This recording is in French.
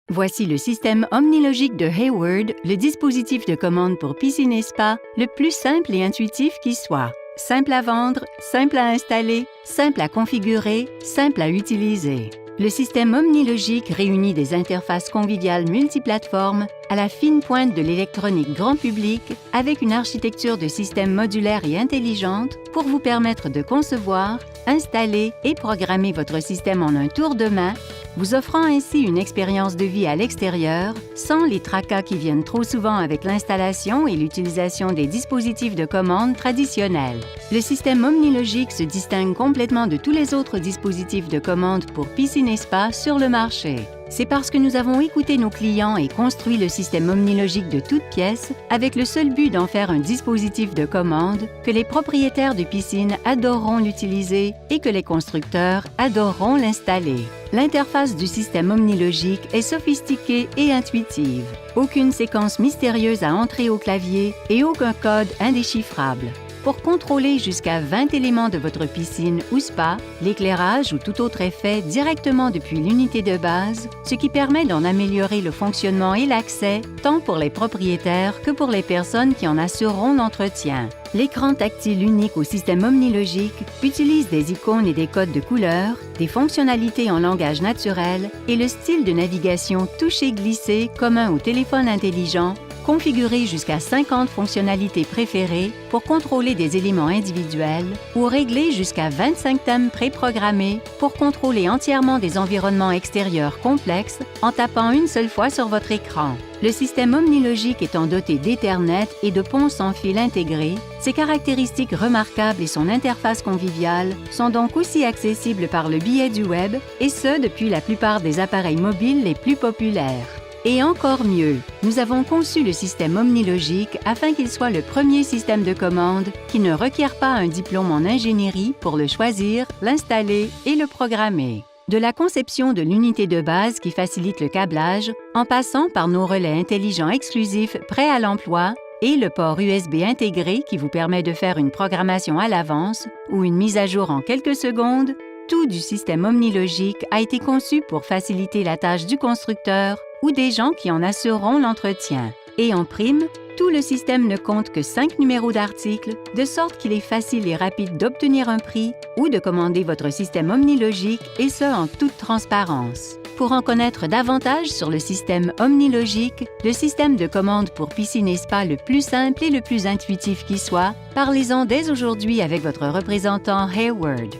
Voici le système omnilogique de Hayward, le dispositif de commande pour piscine et spa le plus simple et intuitif qui soit. Simple à vendre, simple à installer, simple à configurer, simple à utiliser. Le système omnilogique réunit des interfaces conviviales multiplateformes à la fine pointe de l'électronique grand public avec une architecture de système modulaire et intelligente pour vous permettre de concevoir, installer et programmer votre système en un tour de main, vous offrant ainsi une expérience de vie à l'extérieur sans les tracas qui viennent trop souvent avec l'installation et l'utilisation des dispositifs de commande traditionnels. Le système omnilogique se distingue complètement de tous les autres dispositifs de commande pour piscine et spa sur le marché. C'est parce que nous avons écouté nos clients et construit le système omnilogique de toutes pièces avec le seul but d'en faire un dispositif de commande que les propriétaires de piscine adoreront l'utiliser et que les constructeurs adoreront l'installer. L'interface du système omnilogique est sophistiquée et intuitive. Aucune séquence mystérieuse à entrer au clavier et aucun code indéchiffrable. Pour contrôler jusqu'à 20 éléments de votre piscine ou spa, l'éclairage ou tout autre effet directement depuis l'unité de base, ce qui permet d'en améliorer le fonctionnement et l'accès, tant pour les propriétaires que pour les personnes qui en assureront l'entretien. L'écran tactile unique au système omnilogique utilise des icônes et des codes de couleurs, des fonctionnalités en langage naturel et le style de navigation touché-glissé commun au téléphone intelligent, configurer jusqu'à 50 fonctionnalités préférées pour contrôler des éléments individuels ou régler jusqu'à 25 thèmes préprogrammés pour contrôler entièrement des environnements extérieurs complexes en tapant une seule fois sur votre écran. Le système omnilogique étant doté d'Ethernet et de ponts sans fil intégrés, ses caractéristiques remarquables et son interface conviviale sont donc aussi accessibles par le biais du web, et ce depuis la plupart des appareils mobiles les plus populaires. Et encore mieux, nous avons conçu le système omnilogique afin qu'il soit le premier système de commande qui ne requiert pas un diplôme en ingénierie pour le choisir, l'installer et le programmer. De la conception de l'unité de base qui facilite le câblage, en passant par nos relais intelligents exclusifs prêts à l'emploi et le port USB intégré qui vous permet de faire une programmation à l'avance ou une mise à jour en quelques secondes, tout du système omnilogique a été conçu pour faciliter la tâche du constructeur ou des gens qui en assureront l'entretien. Et en prime, tout le système ne compte que 5 numéros d'articles, de sorte qu'il est facile et rapide d'obtenir un prix ou de commander votre système omnilogique, et ce en toute transparence. Pour en connaître davantage sur le système omnilogique, le système de commande pour piscine et spa le plus simple et le plus intuitif qui soit, parlez-en dès aujourd'hui avec votre représentant Hayward.